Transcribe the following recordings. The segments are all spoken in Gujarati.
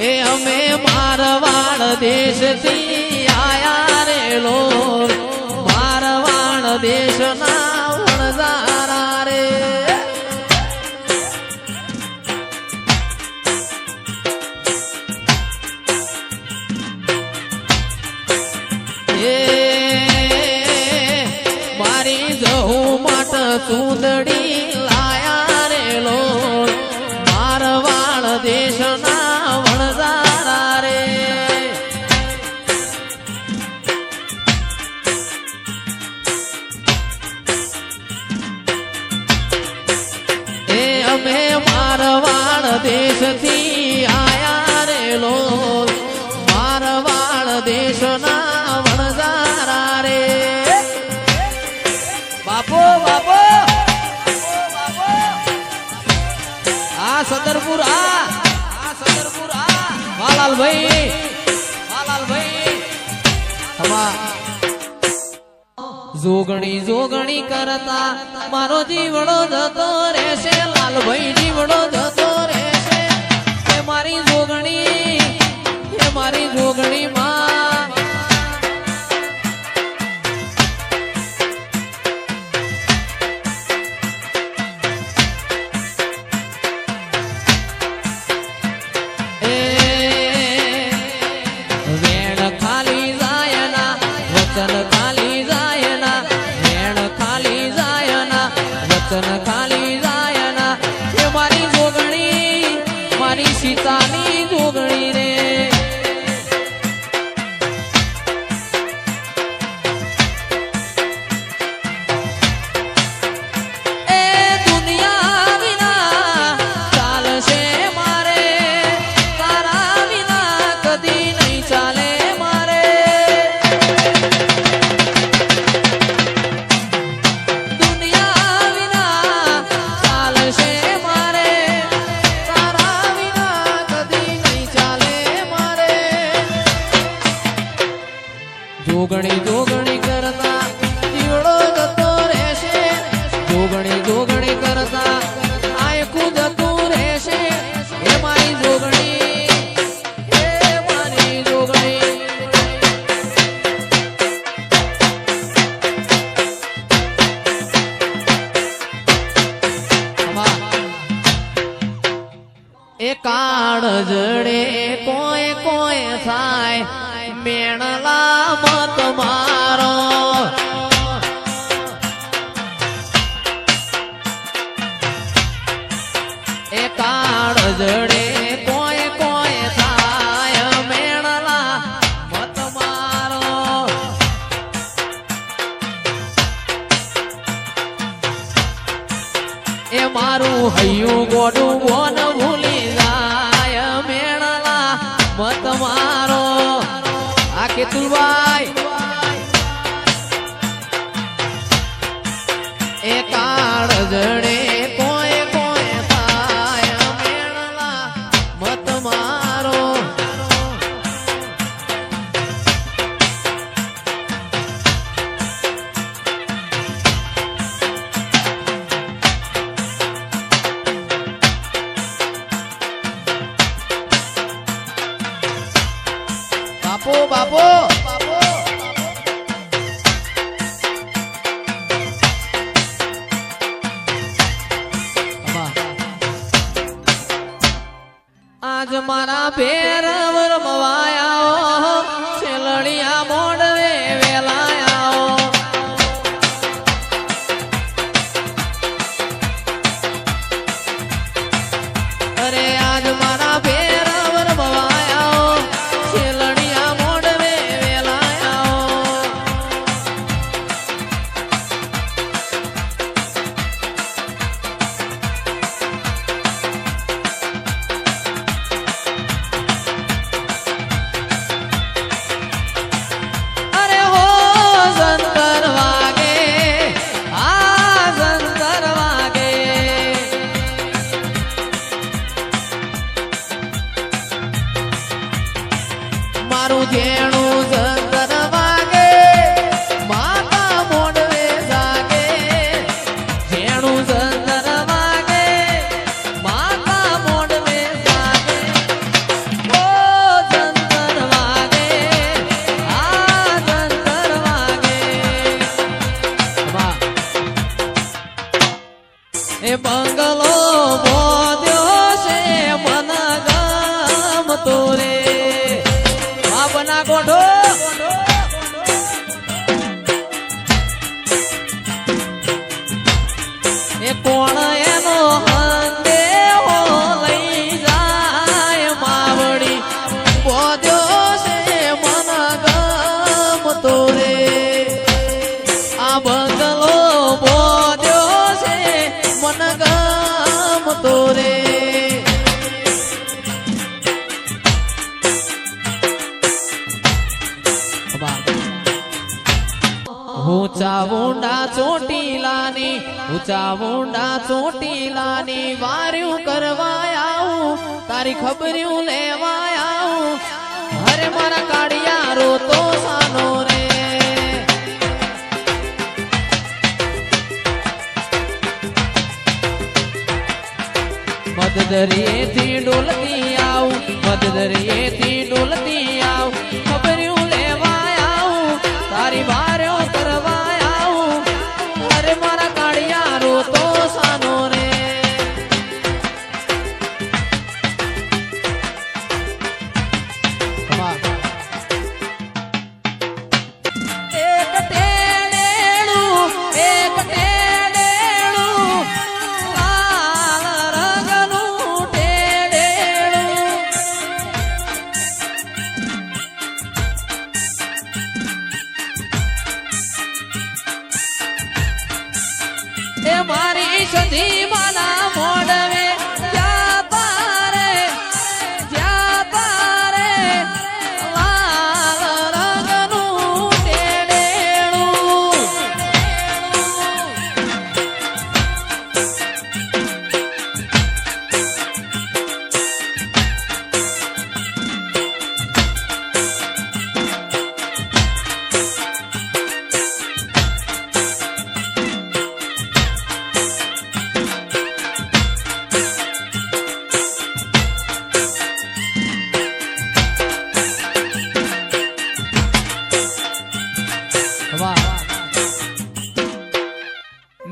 એ અમે મારવાડ દેશથી આયા રે લોલ મારવાડ દેશના વણઝારા રે મારી જહું માટ સુંદડી લાયા રે લોલ મારવાડ દેશના વણઝારા રે એ અમે મારવાડ દેશથી આયા રે લોલ મારવાડ દેશના વણઝારા રે બાપો બાપો આ સદરપુર આ વાલાલભાઈ જોગણી જોગણી કરતા મારો જીવડો જતો રહેશે લાલભાઈ જીવડો જતો રહેશે એ મારી જોગણી માં વચન ખાલી જાયના એ મારી જોગણી મારી સીતાની જોગણી રે એ દુનિયા વિના ચાલશે મારે તારા વિના કદી નહીં ચાલે મારે જોગણી જોગણી કરતા જીવડો જતો રહેશે જોગણી જોગણી કરતા આયકું જતું રહેશે એ મારી જોગણી એ કાળ જડે કોઈ કોઈ થાય મેણલા મત મારો એ કાળ જડે કોઈ કોઈ થાય મેણલા મત મારો એ મારું હૈયું ગોડું બોન ભૂલી જાય મેણલા મત મારો આ કેતુલભાઈ એ કાળ જડે કોઈ કોઈ થાય મેણલા મત મારો બાપો આજ મારા ભેરવ રમવાયા છેલડિયા મોડવે વેલાયા અરે આજ મારા ભેરવ રમવાયા છેલડિયા મોડવે વેલાયા મોડવે ચામુંડા ચોટીલાની વાર્યું કરવા આવું તારી ખબર્યું લેવા આવું અરે મારા કાળિયા રોતો સાનો રે મદદરીએથી ડોલતી આવું મદદરીએથી ડોલતી આવું ખબર્યું લેવા આવું તારી વાર્યો કરવા આવું અરે મારા કાળિયા રોતો સાનો રે મારી સધી માના મોડવે જ્યાં પારે લાલ રંગનું ટેડેણું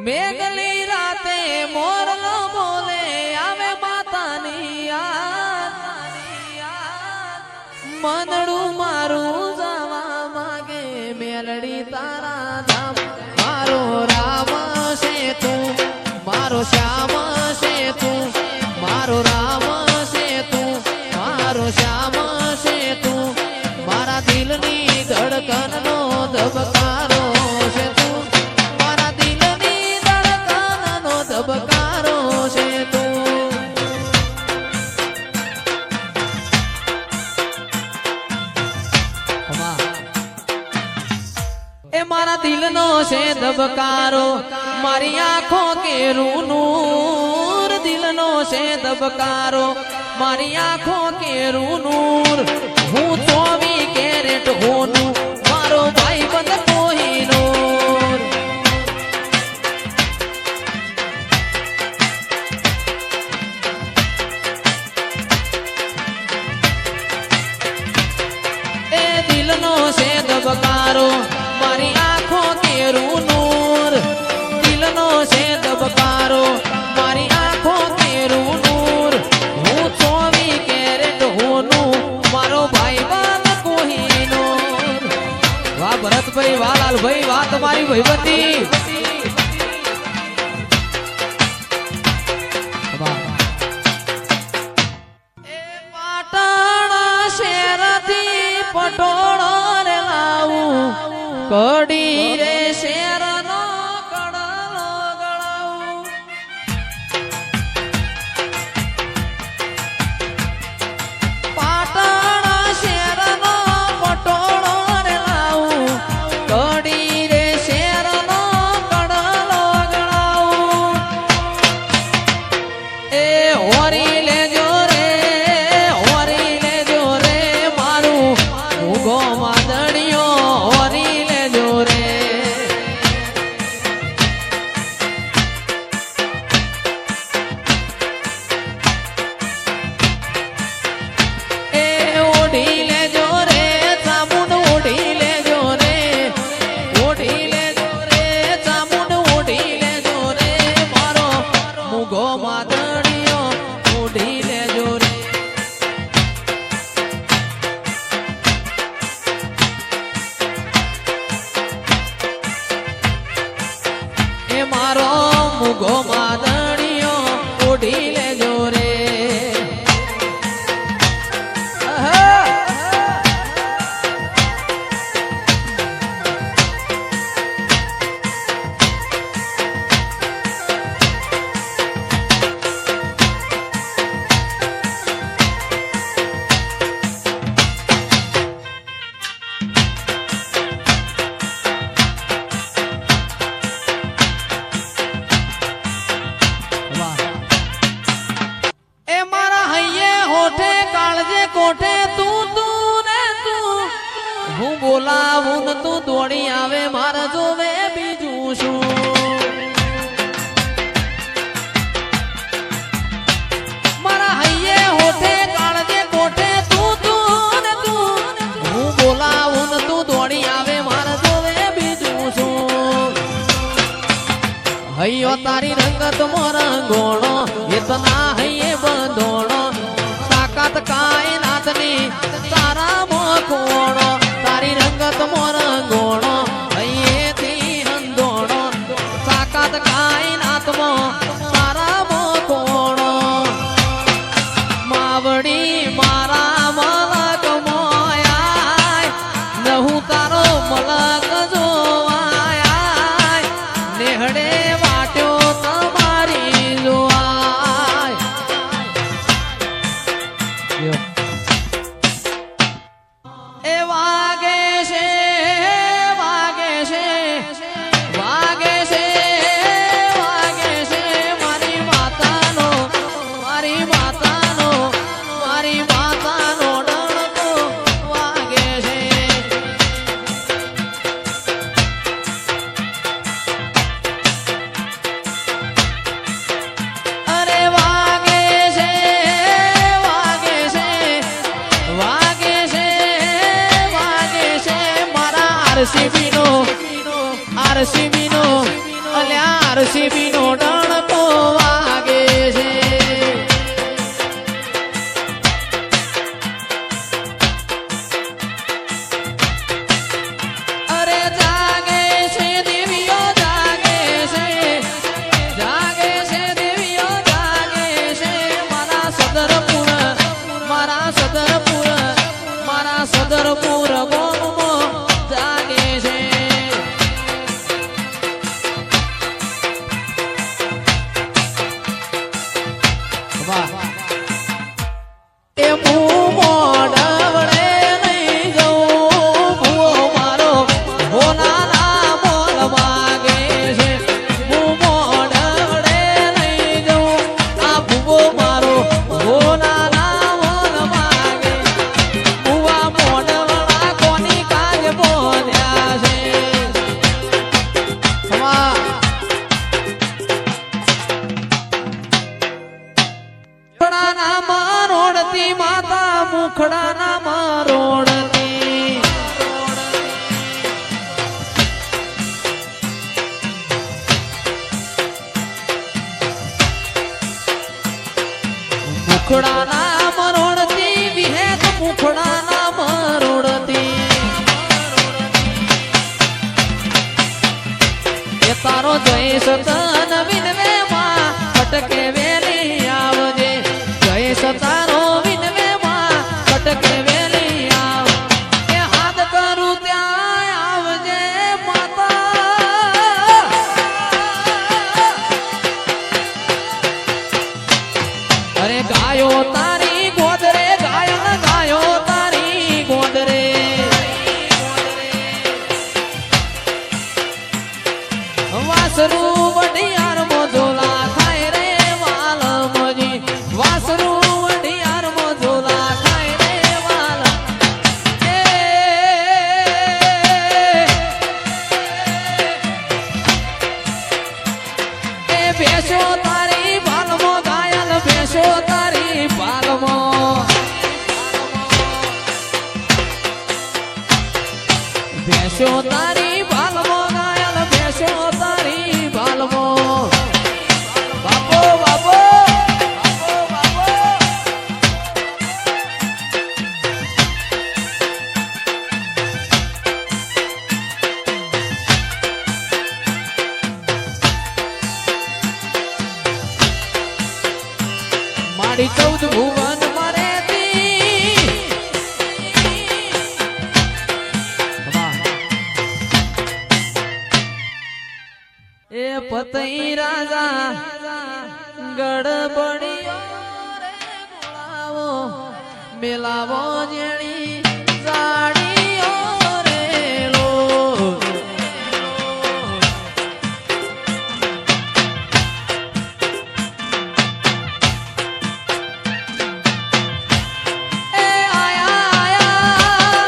મેઘલી રાતે મોરલો બોલે આવે માતાની મનડું મારું જવા માગે મેલડી તારા ધામ મારો રામ છે તું મારો શ્યામ છે તું મારો રામ છે તું મારો શ્યામ છે તું મારા દિલની ધડકનનો ધબકારો છે તું મારા દિલની ધડકનનો ધબકારો છે તું એ મારા દિલનો છે ધબકારો મારી આંખો કેરું નૂર દિલનો છે ધબકારો મારી આંખો કેરું નૂર હું 24 કેરેટ હોનું મારો ભાઈ બંધ કોહિનૂર એ દિલનો છે ધબકારો મારી આંખો કેરું નૂર દિલનો છે ધબકારો મારી આંખો કેરું નૂર હું 24 કેરેટ હોનું મારો ભાઈ બંધ કોહિનૂર વાહ ભરતભાઈ વાહ લાલભાઈ વાહ તમારી ભઈબંધી પાટણ શહેરથી પટોળો રે લાવું કડી રે શેરનો કડલો ગળાવું પાટણ શેરનો પટોળો રે લાવું કડી રે શેરનો કડલો ગળાવું એ હોરી લેજો રે મારું ઉગો માદણિયો હોરી લેજો રે બોલાવું ને તું દોડી આવે મારે જોવે બીજું શું મારા હૈયે હોઠે કાળજે કોઠે તું ને તું હું બોલાવું ને તું દોડી આવે મારે જોવે બીજું શું હૈયો તારી રંગત મોરંગોણો એ તો ના હૈયે બંધોણો તાકાત કાયનાતની તારા મોકોણો તારી રંગત મોરંગોણો હૈયેથી હંધોણો તાકાત કાયનાતમાં તારા મોકોણો માવડી મારા મલક મોયાય નહું તારો મલક જોવાય નેહડે વાટ્યો તમારી જોવાય એ વાગે છે વાગે છે વાગે છે વાગે છે મારી માતાનો ડણકો વાગે છે અરે વાગે છે વાગે છે વાગે છે વાગે છે મારા આરસીબી નો અલ્યા આરસીબી નો ડણકો વાગે છે અરે જાગે છે દેવીઓ જાગે છે દેવીઓ જાગે છે મારા સદરપુર બોમો જાગે છે વાહ એ મોડવડે નહીં જવું ભૂવો મારો હોનાના મોલ વાગે છે મોડવડે નહીં જવું આ ભૂવો મારો હોનાના મોલ વાગે ભૂવા મોડવડા કોની કાજ બોલ્યા છે મુખડાના મારોડતી માતા મુખડાના મારોડતી મુખડાના મારોડતી વિહેત મુખડાના મારોડતી એ તારો જય સતન વિનવે માં ફટકે વેલી આવજે જય સતારો વિનવે માં ફટકે વેલી આવ એ હાથ કરું ત્યાં આવજે માતા અરે ગાયો તારી ગોદરે ગાયન ગાયો તારી ગોદરે વાસરું વઢિયાર મોજોલા ખાય રે વાલમજી વાસરું વઢિયાર મોજોલા ખાય રે વાલ એ ભેસો તારી બાલમો ગાયલ ભેસો તારી બાલમો ભેસો તારી બાલમો ગાયલ ભેસો તારી બાલમો બાપો બાપો મારી 14 ભુવન મરેતી એ પતઈ રાજા ગડબડિયો રે બોલાવો મેલાવો જેણી સાડીઓ રે લો એ આયા આયા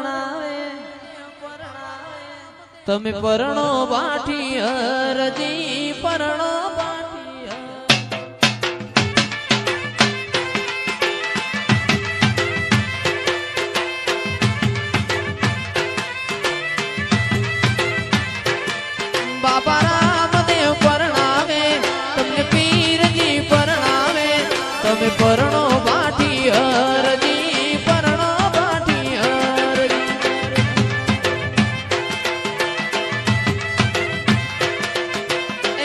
પરણાવે તમે પરણો બાઠી હરજી પરણો બાઠી બાબા રામદેવ પરણાવે તમને પીરજી પરણાવે તમે પરણો બાઠી હરજી પરણો બાઠી હરજી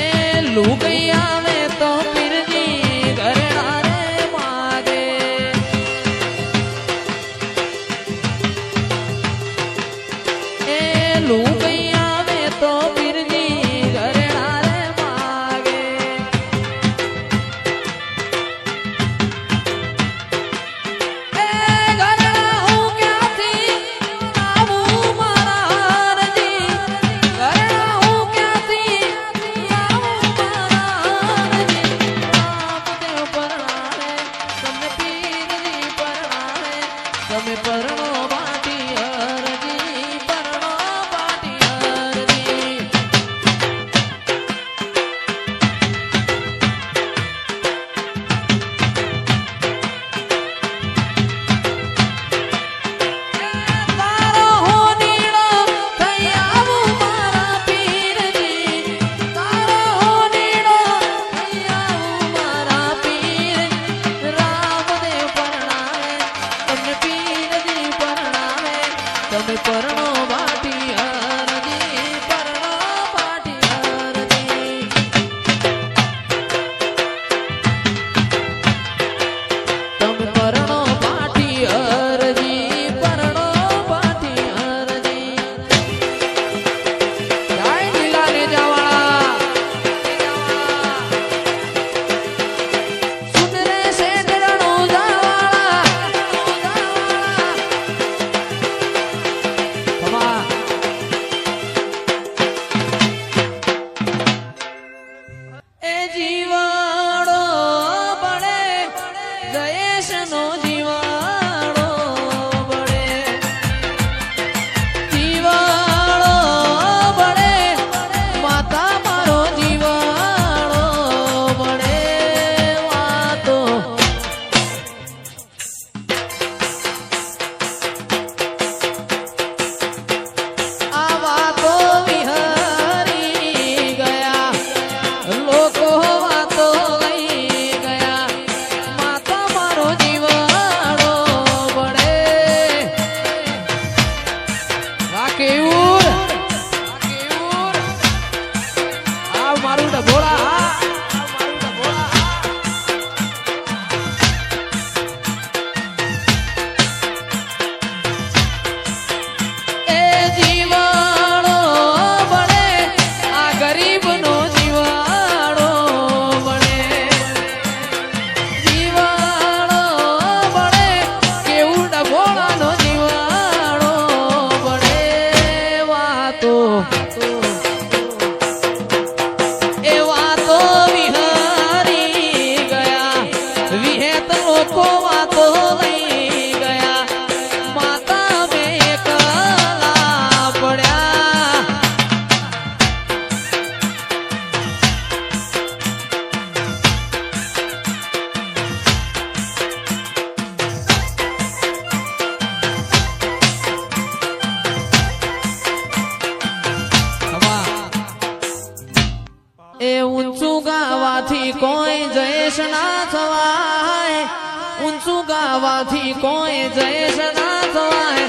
એ લુગઈ આવે તો પીરજી ઘરેણા રે માગે એ લુગઈ આવે તો પીરજી ઘરેણા રે માગે એ ઘરેણા હું ક્યાંથી લાવું મારા હરજી ઘરેણા હું ક્યાંથી લાવું મારા હરજી રામદેવ પરણાવે તમને પીરજી પરણાવે તમે પરણો બાટી હરજી પરણો બાટી હરજી તારો હું નીડો થઈ આવું મારા પીરજી તારો હું નીડો થઈ આવું મારા પીરજી રામદેવ પરણાવે તમને પીરજી પરણાવે તમે પરણો બાટી હરજી પરણો બાટી હરજી તમે પરણો બાટી હરજી પરણો બાટી હરજી જય લીલાને જાવાળા સુંદરે શેઠડણો જાવાળા ખમા એ જીવાડો બળે જયેશનો જીવાડો બળે જીવાડો બળે માતા મારો જીવાડો બળે વાતો આ વાતો વિહરી ગયા લોકો વાતો લઈ ગયા માતા મારો જીવાડો બળે વાકેઉર આવ મારું ડભોળા એ જીવાડો બળે આ ગરીબનો જીવાડો બળે જીવાડો બળે કેવું ડભોળાનો જીવાડો બળે વાતો એ વાતો વિહરી ગયા વિહેત લોકો વાતો લઈ ગયા માતા બે એકલા પડ્યા એ ઊંચું ગાવાથી કોઈ જયેશ ના થવાય ઊંચું ગાવાથી કોઈ જયેશ ના થવાય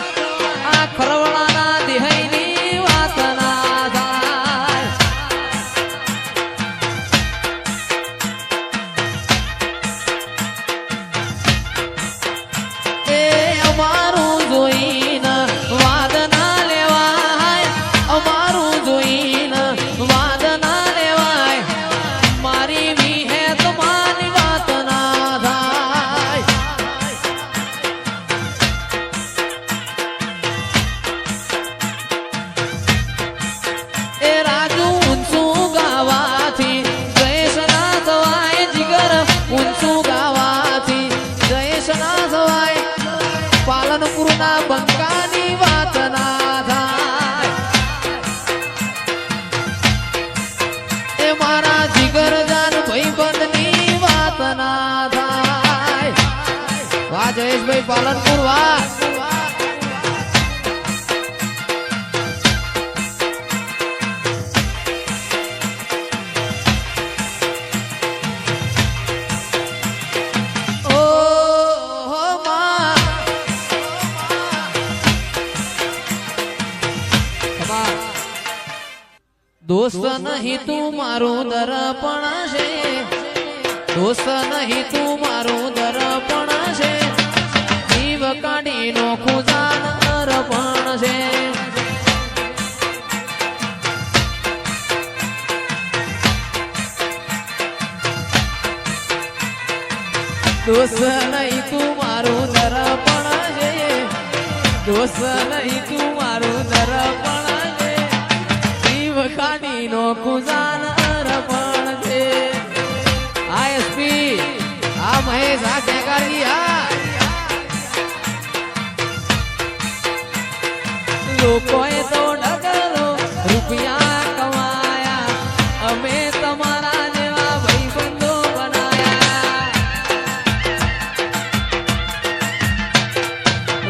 આ ખરવડાના દેહની વાત ના થાય એ અમારું જોઈને વાદ ના લેવાય અમારું જોઈને વાદ ના લેવાય મારી વિહેત માની વાત ના થાય મહેશભાઈ પાલનપુર વાહ દોસ્ત નહીં તું મારું દર્પણ છે દોસ્ત નહીં તું મારું દર્પણ છે જીવ કાઢી નો ખુદાન અર્પણ છે દોસ્ત નહીં તું મારું દર્પણ છે દોસ્ત નહીં તું મારું દર્પણ ખાડી નો ખુજાન અર્પણ છે આ એસપી આ મહેશ આ સેગારી આ લોકોએ તો ડગલો રૂપિયા કમાયા અમે તમારા જેવા ભાઈબંધો બનાયા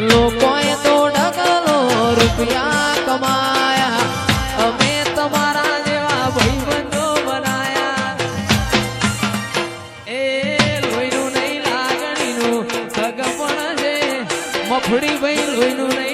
લોકોએ તો ડગલો રૂપિયા કમાયા અમે તમારા જેવા ભાઈબંધો બનાયા એ લોહીનું નહીં લાગણીનું સગપણ છે મફડી ભાઈ લોહીનું નહીં